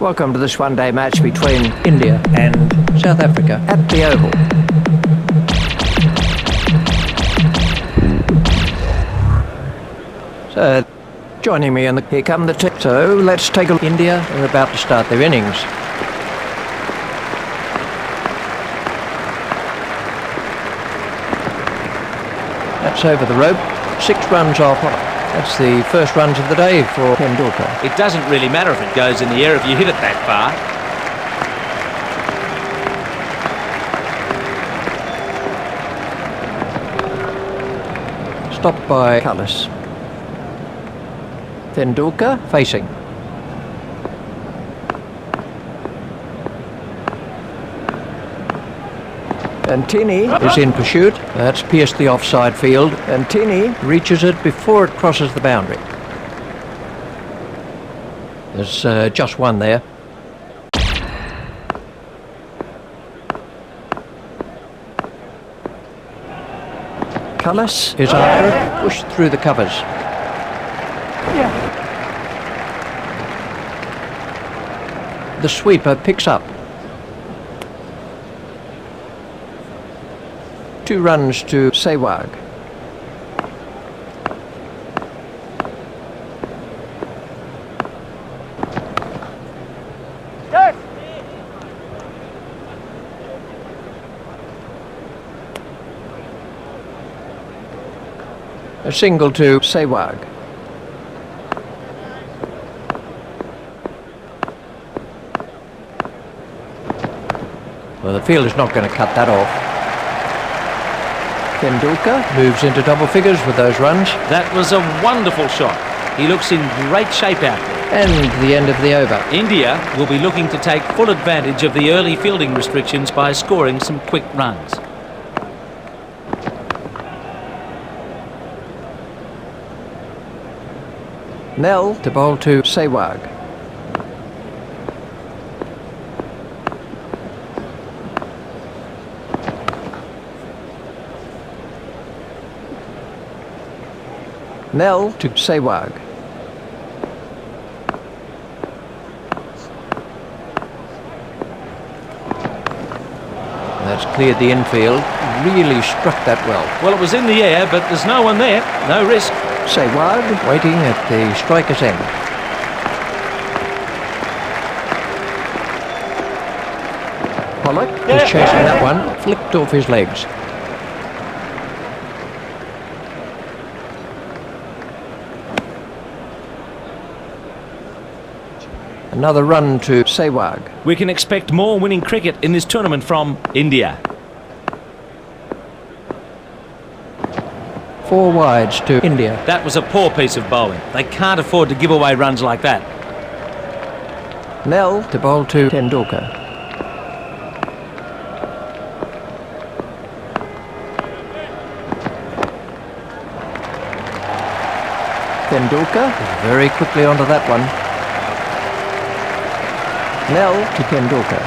Welcome to this one-day match between India and South Africa at the Oval. So, joining me here come the team. So, let's take a look. India are about to start their innings. That's over the rope. 6 runs off. That's the first runs of the day for Tendulkar. It doesn't really matter if it goes in the air if you hit it that far. Stopped by Cullis. Tendulkar facing. And Tini is in pursuit. That's pierced the offside field. And Tini reaches it before it crosses the boundary. There's just one there. Cullis is after it, pushed through the covers. The sweeper picks up. 2 runs to Sehwag. Yes. A single to Sehwag. Well, the field is not going to cut that off. Tendulkar moves into double figures with those runs. That was a wonderful shot. He looks in great shape out there. And the end of the over. India will be looking to take full advantage of the early fielding restrictions by scoring some quick runs. Nell to bowl to Sehwag. Nell to Sehwag. That's cleared the infield. Really struck that well. Well, it was in the air, but there's no one there. No risk. Sehwag waiting at the striker's end. Pollock is chasing that one. Flicked off his legs. Another run to Sehwag. We can expect more winning cricket in this tournament from India. 4 wides to India. That was a poor piece of bowling. They can't afford to give away runs like that. Nell to bowl to Tendulkar. Tendulkar is very quickly onto that one. Nell to Tendulkar.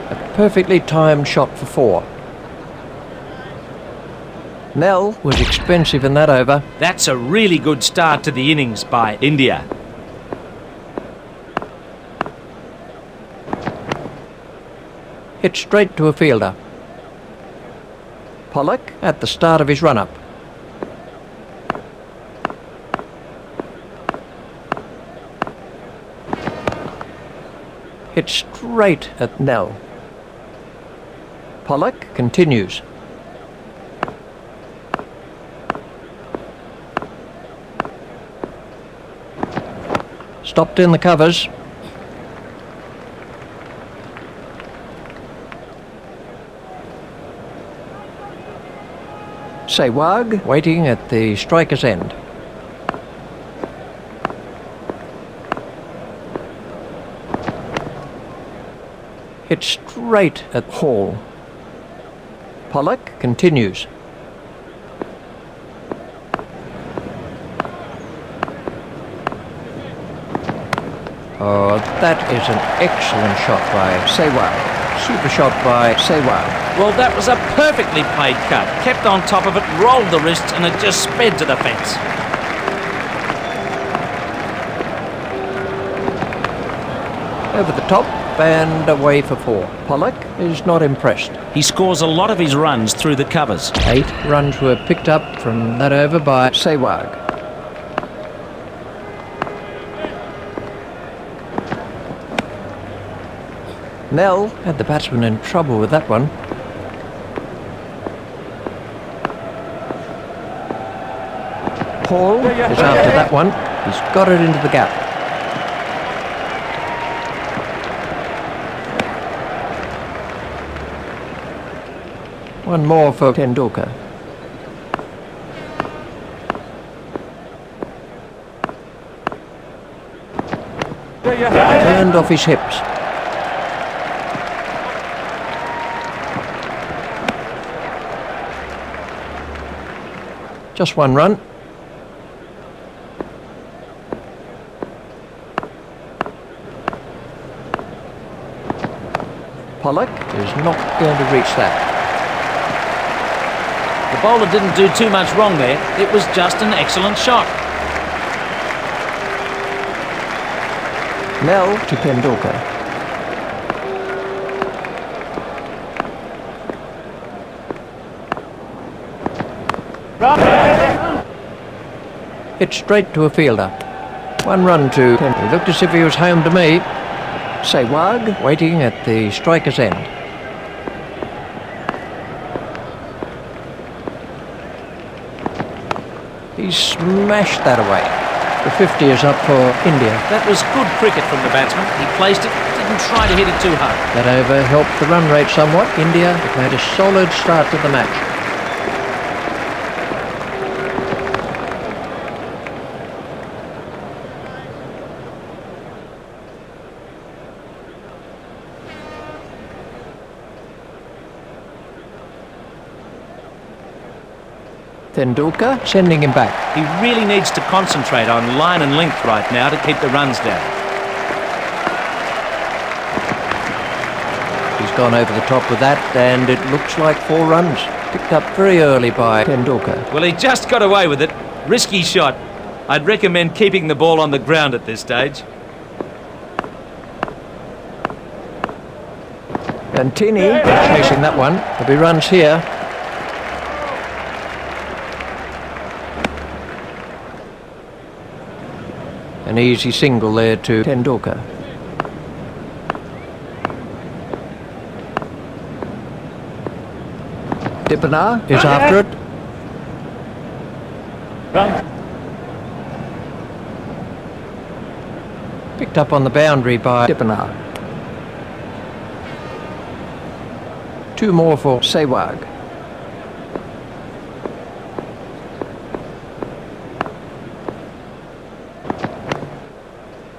A perfectly timed shot for 4. Nell was expensive in that over. That's a really good start to the innings by India. Hit straight to a fielder. Pollock at the start of his run-up. Hit straight at Nell. Pollock continues. Stopped in the covers. Sehwag waiting at the striker's end. Hit straight at Hall. Pollock continues. Oh, that is an excellent shot by Sehwag. Super shot by Sehwag. Well, that was a perfectly played cut. Kept on top of it, rolled the wrists, and it just sped to the fence. Over the top and away for 4. Pollock is not impressed. He scores a lot of his runs through the covers. 8 runs were picked up from that over by Sehwag. Nell had the batsman in trouble with that one. Paul is after that one. He's got it into the gap. One more for Tendulkar. Turned off his hips. Just one run. Pollock is not going to reach that. The bowler didn't do too much wrong there. It was just an excellent shot. Nell to Tendulkar. Hit straight to a fielder. One run to Tendulkar. He looked as if he was home to me. Sehwag waiting at the striker's end. He smashed that away. The 50 is up for India. That was good cricket from the batsman. He placed it, didn't try to hit it too hard. That over helped the run rate somewhat. India have made a solid start to the match. Tendulkar sending him back. He really needs to concentrate on line and length right now to keep the runs down. He's gone over the top with that, and it looks like 4 runs. Picked up very early by Tendulkar. Well, he just got away with it. Risky shot. I'd recommend keeping the ball on the ground at this stage. And Tini chasing that one. There'll be runs here. An easy single there to Tendulkar. Dippenar is after it. Picked up on the boundary by Dippenar. 2 more for Sehwag.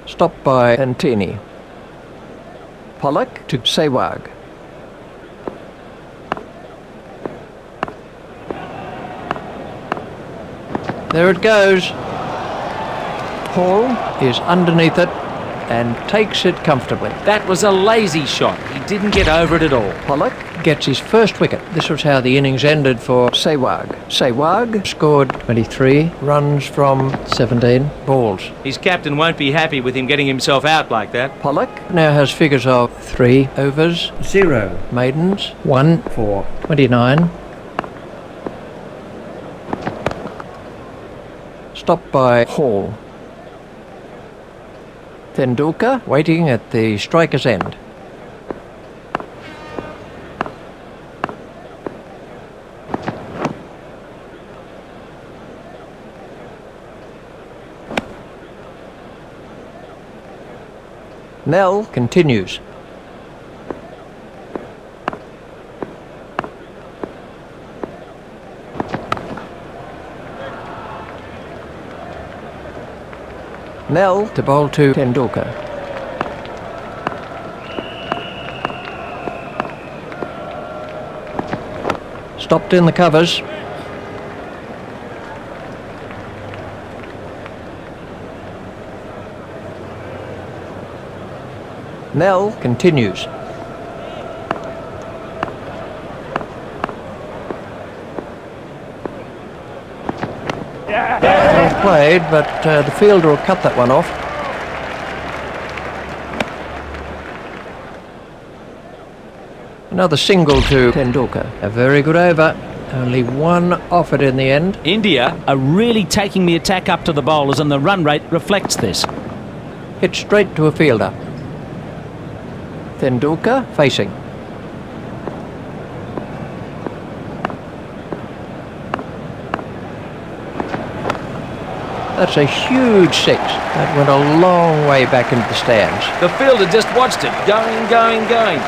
Stopped by Antini. Pollock to Sehwag. There it goes. Hall is underneath it and takes it comfortably. That was a lazy shot. He didn't get over it at all. Pollock gets his first wicket. This was how the innings ended for Sehwag. Sehwag scored 23 runs from 17 balls. His captain won't be happy with him getting himself out like that. Pollock now has figures of 3 overs, 0 maidens, 1 for 29. Stopped by Hall. Tendulkar waiting at the striker's end. Nell continues. Nell to bowl to Tendulkar. Stopped in the covers. Nell continues. Well played, but the fielder will cut that one off. Another single to Tendulkar. A very good over. Only one off it in the end. India are really taking the attack up to the bowlers, and the run rate reflects this. Hit straight to a fielder. Tendulkar facing. That's a huge six. That went a long way back into the stands. The fielder just watched it, going, going, going.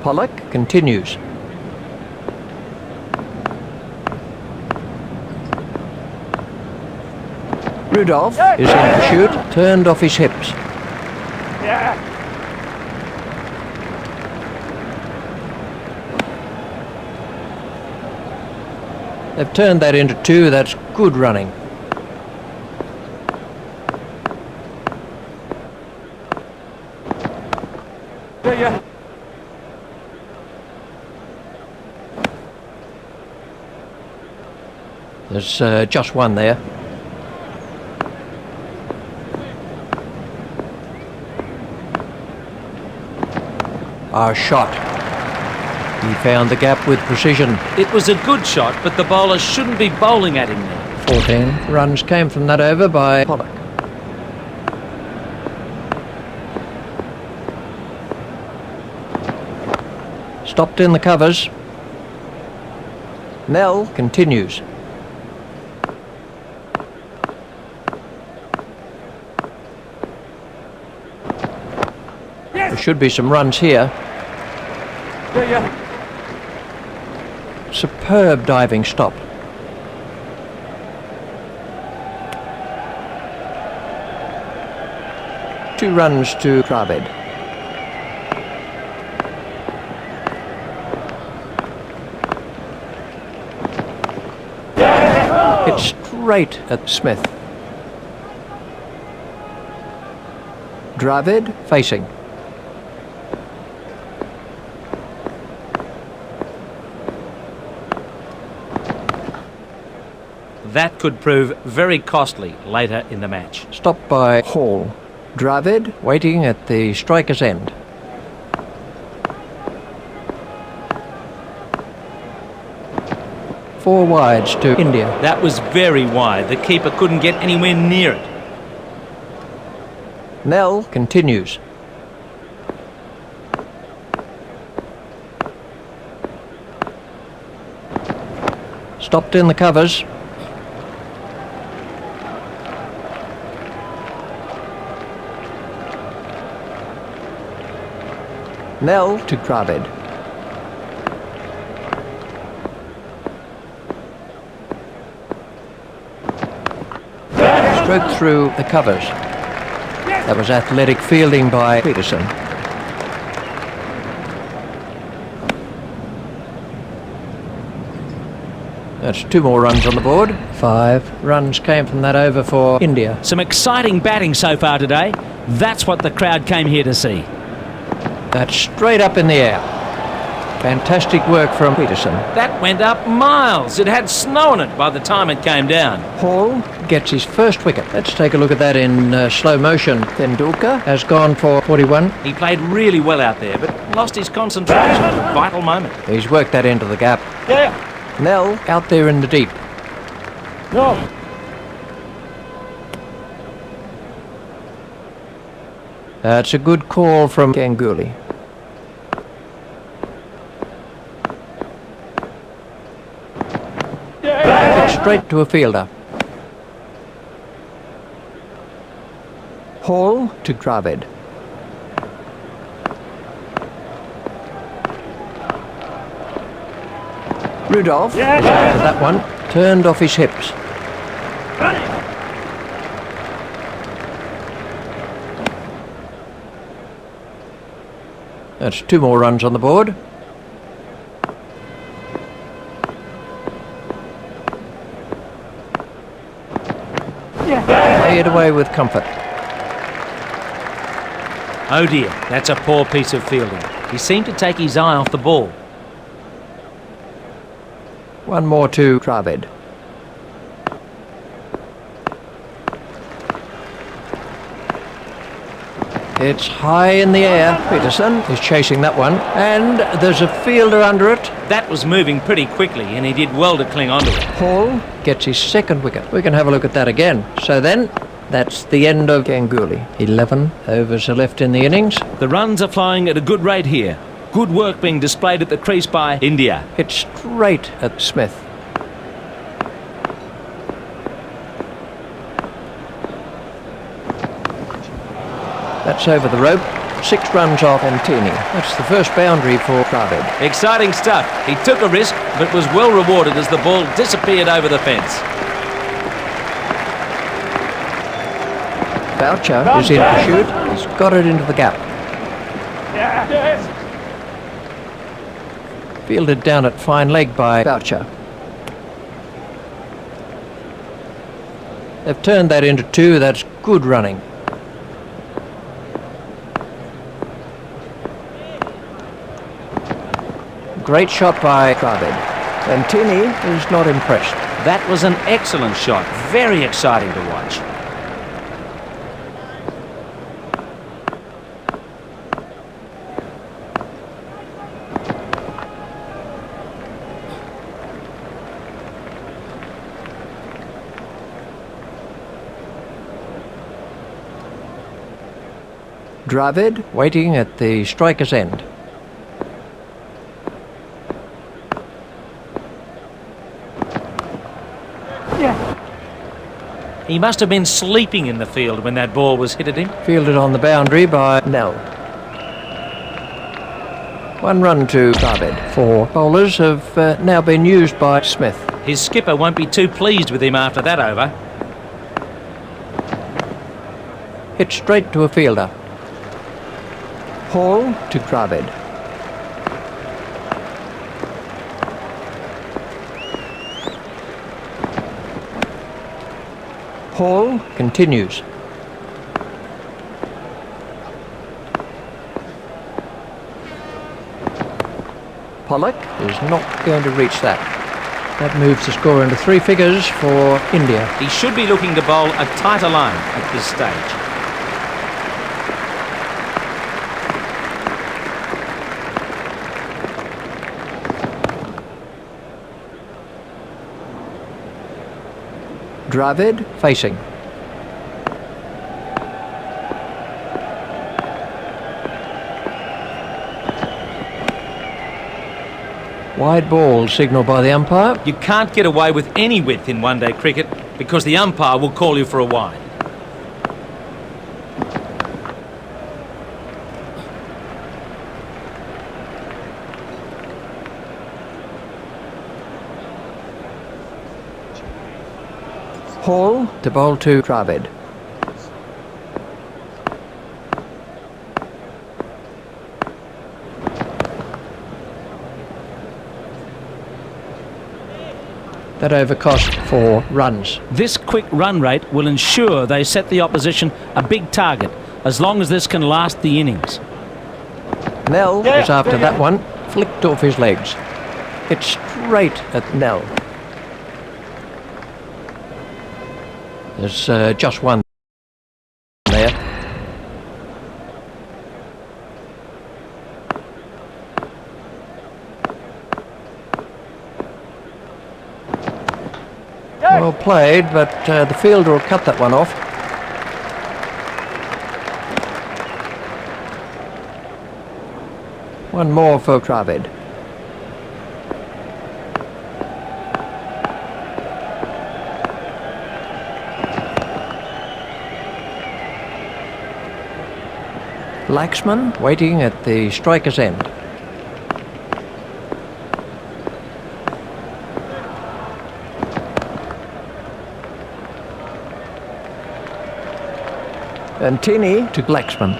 Pollock continues. Rudolph is in pursuit, turned off his hips. They've turned that into two. That's good running. There's just one there. Our shot. He found the gap with precision. It was a good shot, but the bowler shouldn't be bowling at him there. 14 runs came from that over by Pollock. Stopped in the covers. Nell continues. There should be some runs here. Superb diving stop. Two runs to Dravid. Hit straight at Smith. Dravid facing. That could prove very costly later in the match. Stopped by Hall. Dravid waiting at the striker's end. Four wides to India. That was very wide. The keeper couldn't get anywhere near it. Nell continues. Stopped in the covers. Nell to Dravid. Stroke through the covers. That was athletic fielding by Peterson. That's two more runs on the board. 5 runs came from that over for India. Some exciting batting so far today. That's what the crowd came here to see. That's straight up in the air. Fantastic work from Peterson. That went up miles. It had snow on it by the time it came down. Hall gets his first wicket. Let's take a look at that in slow motion. Tendulkar has gone for 41. He played really well out there, but lost his concentration at a vital moment. He's worked that into the gap. Nell out there in the deep. It's a good call from Ganguly. Straight to a fielder. Hall to Dravid. Rudolph was after that one, turned off his hips. That's 2 more runs on the board. cleared away with comfort. Oh dear, that's a poor piece of fielding. He seemed to take his eye off the ball. One more to Dravid. It's high in the air. Peterson is chasing that one, and there's a fielder under it. That was moving pretty quickly, and he did well to cling onto it. Hall gets his second wicket. We can have a look at that again. So then, that's the end of Ganguly. 11 overs are left in the innings. The runs are flying at a good rate here. Good work being displayed at the crease by India. Hit straight at Smith. That's over the rope. 6 runs off Antini. That's the first boundary for Dravid. Exciting stuff. He took a risk, but was well rewarded as the ball disappeared over the fence. Boucher is in to shoot. He's got it into the gap. Fielded down at fine leg by Boucher. They've turned that into 2. That's good running. Great shot by Dravid. Antini is not impressed. That was an excellent shot. Very exciting to watch. Dravid waiting at the striker's end. He must have been sleeping in the field when that ball was hit at him. Fielded on the boundary by Nell. 1 run to Dravid. 4 bowlers have now been used by Smith. His skipper won't be too pleased with him after that over. Hit straight to a fielder. Hall to Dravid. Hall continues. Pollock is not going to reach that. That moves the score into 3 figures for India. He should be looking to bowl a tighter line at this stage. Dravid facing. Wide ball signalled by the umpire. You can't get away with any width in one-day cricket because the umpire will call you for a wide. Hall to bowl to Dravid. That over cost 4 runs. This quick run rate will ensure they set the opposition a big target as long as this can last the innings. Nell is after that one. Flicked off his legs. Hit straight at Nell. There's just 1 there. Well played, but the fielder will cut that one off. One more for Dravid. Laxman waiting at the striker's end. Antini to Laxman.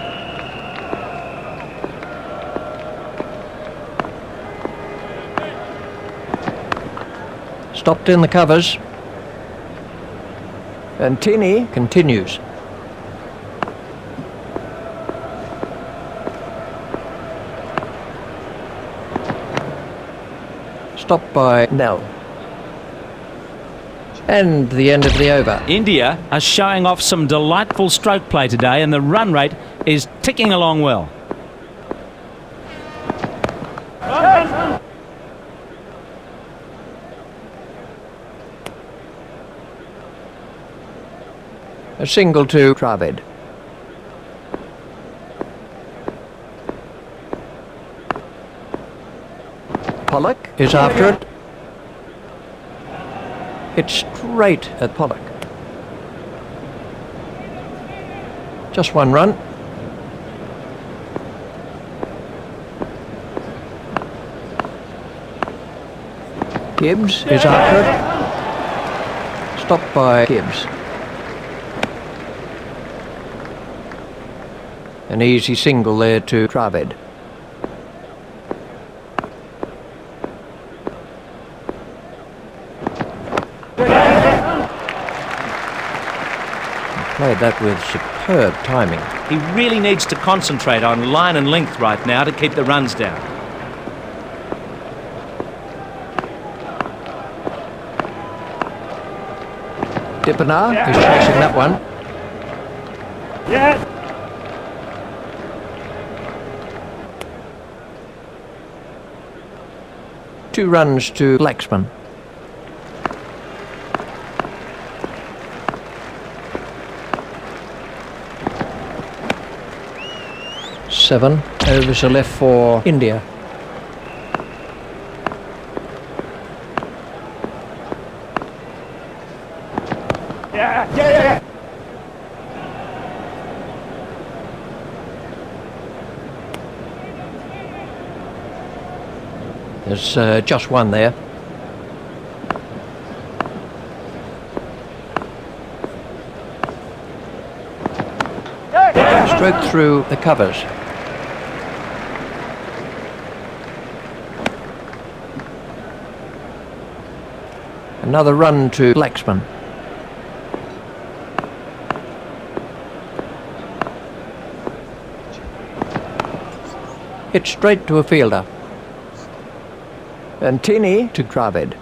Stopped in the covers. And Tini continues. Stopped by Nell. And the end of the over. India are showing off some delightful stroke play today, and the run rate is ticking along well. A single to Dravid. Pollock is after it. It's straight at Pollock. Just one run. Gibbs is after it. Stopped by Gibbs. An easy single there to Dravid. Played that with superb timing. He really needs to concentrate on line and length right now to keep the runs down. Dippenar is chasing that one. Two runs to Laxman. Seven overs are left for India. There's just one there. Stroke through the covers. Another run to Laxman. Hit straight to a fielder. And Tini to Dravid.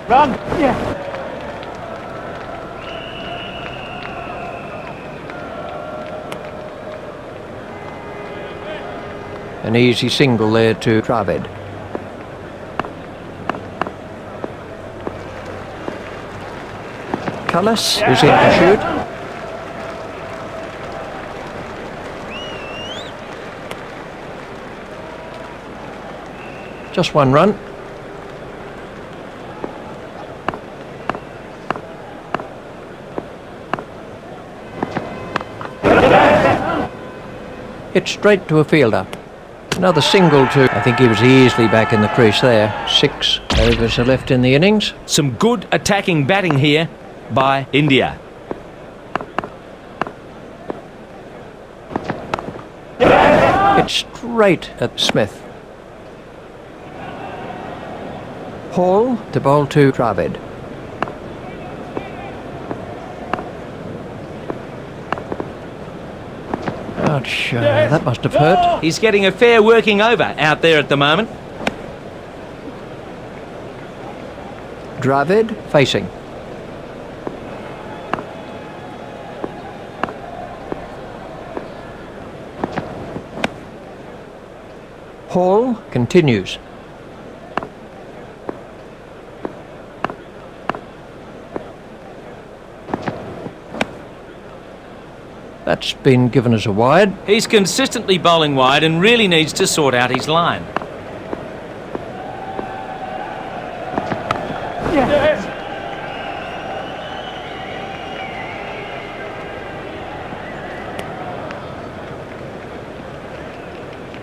Run! An easy single there to Dravid. Cullis is in to shoot. Just one run. Hit straight to a fielder. Another single to... I think he was easily back in the crease there. 6 overs are left in the innings. Some good attacking batting here by India. Hit straight at Smith. Hall to bowl to Dravid. Ouch, that must have hurt. He's getting a fair working over out there at the moment. Dravid facing. Hall continues. That's been given as a wide. He's consistently bowling wide and really needs to sort out his line.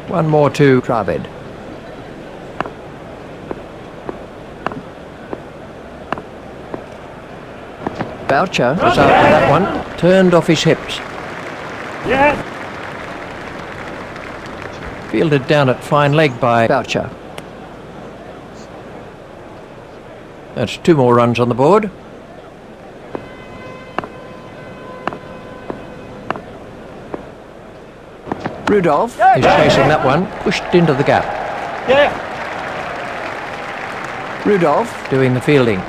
One more to Dravid. Boucher was after that one. Turned off his hips. Fielded down at fine leg by Boucher. That's 2 more runs on the board. Rudolph is chasing that one, pushed into the gap. Rudolph doing the fielding.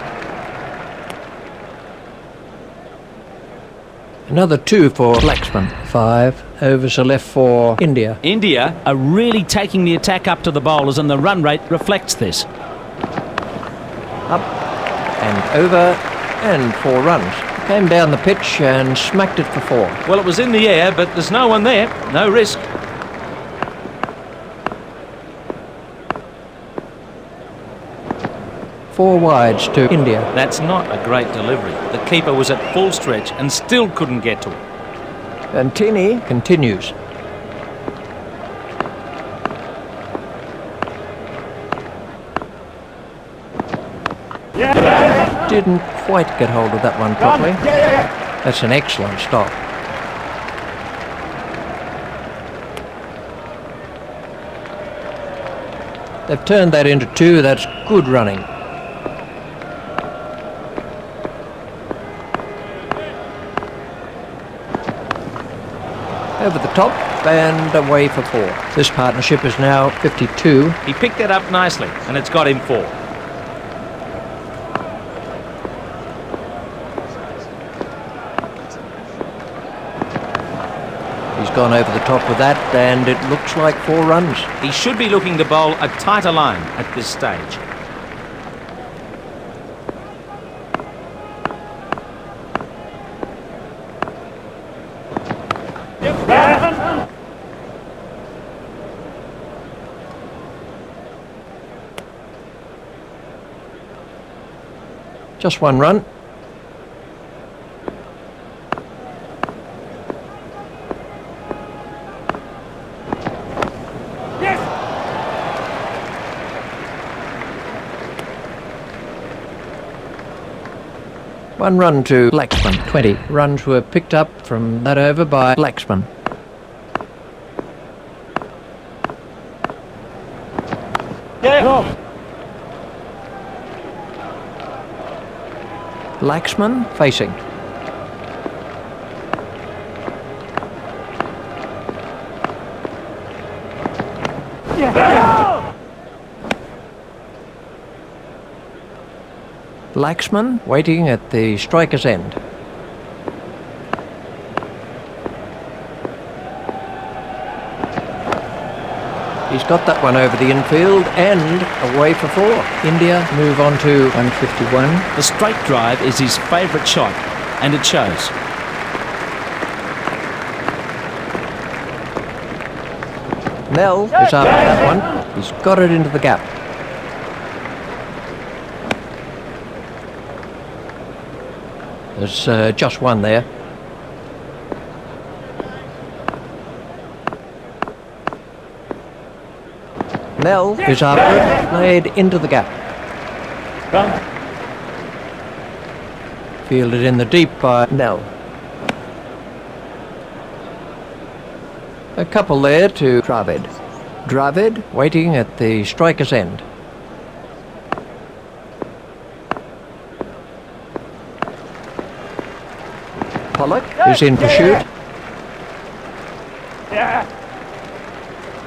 Another 2 for Laxman. 5 overs are left for India. India are really taking the attack up to the bowlers, and the run rate reflects this. Up and over and 4 runs. Came down the pitch and smacked it for 4. Well, it was in the air, but there's no one there. No risk. Four wides to India. That's not a great delivery. The keeper was at full stretch and still couldn't get to it. And Tini continues. Didn't quite get hold of that one properly. That's an excellent stop. They've turned that into 2. That's good running. Over the top and away for 4. This partnership is now 52. He picked that up nicely, and it's got him 4. He's gone over the top with that, and it looks like 4 runs. He should be looking to bowl a tighter line at this stage. Just 1 run. One run to Laxman. 20 runs were picked up from that over by Laxman. Laxman facing. Laxman waiting at the striker's end. He's got that one over the infield and away for 4. India move on to 151. The straight drive is his favourite shot, and it shows. Nell is after that one. He's got it into the gap. There's just 1 there. Nell is after it, played into the gap. Fielded in the deep by Nell. A couple there to Dravid. Dravid waiting at the striker's end. Pollock is in pursuit.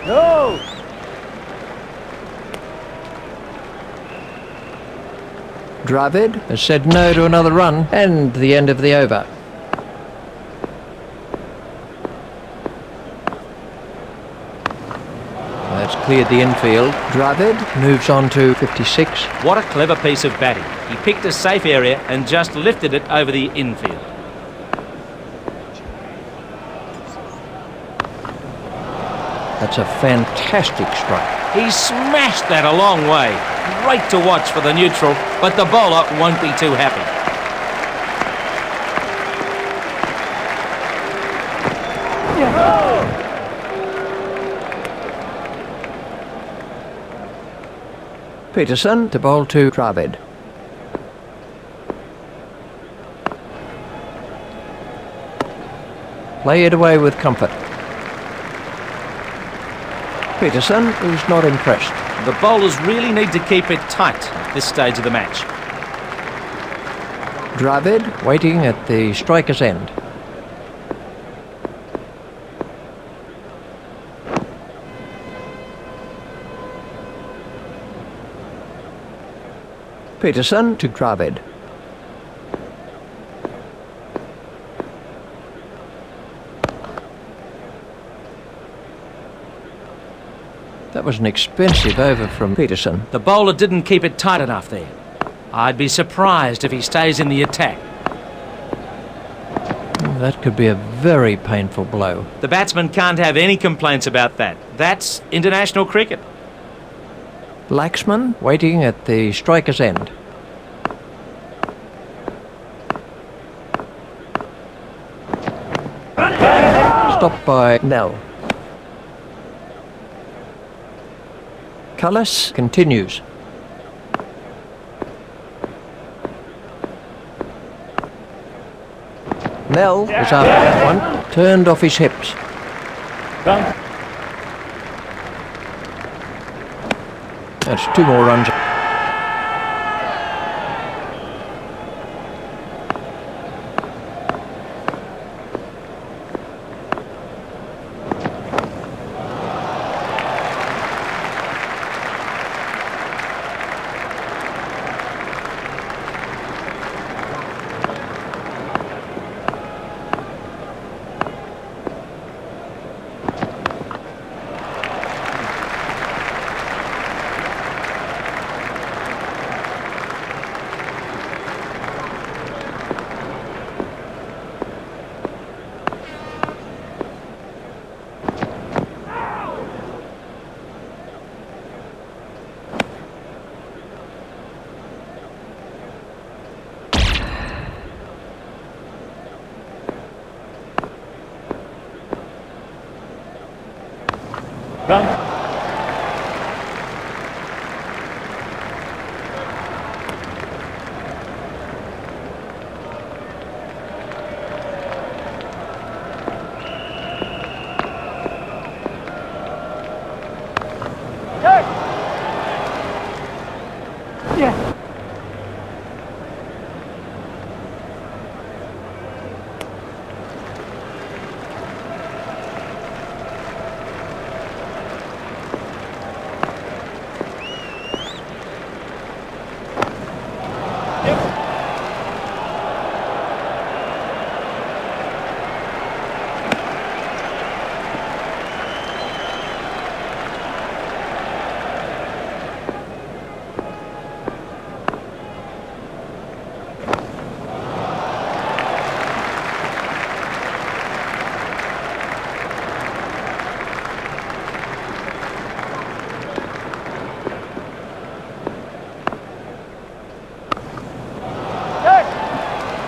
No! Dravid has said no to another run, and the end of the over. That's cleared the infield. Dravid moves on to 56. What a clever piece of batting. He picked a safe area and just lifted it over the infield. That's a fantastic strike. He smashed that a long way. Great to watch for the neutral, but the bowler won't be too happy. Peterson to bowl to Dravid. Play it away with comfort. Peterson is not impressed. The bowlers really need to keep it tight at this stage of the match. Dravid, waiting at the striker's end. Peterson to Dravid. That was an expensive over from Peterson. The bowler didn't keep it tight enough there. I'd be surprised if he stays in the attack. That could be a very painful blow. The batsman can't have any complaints about that. That's international cricket. Laxman waiting at the striker's end. Stopped by Nell. Cullis continues. Nell is after that one, turned off his hips. That's 2 more runs.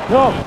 No.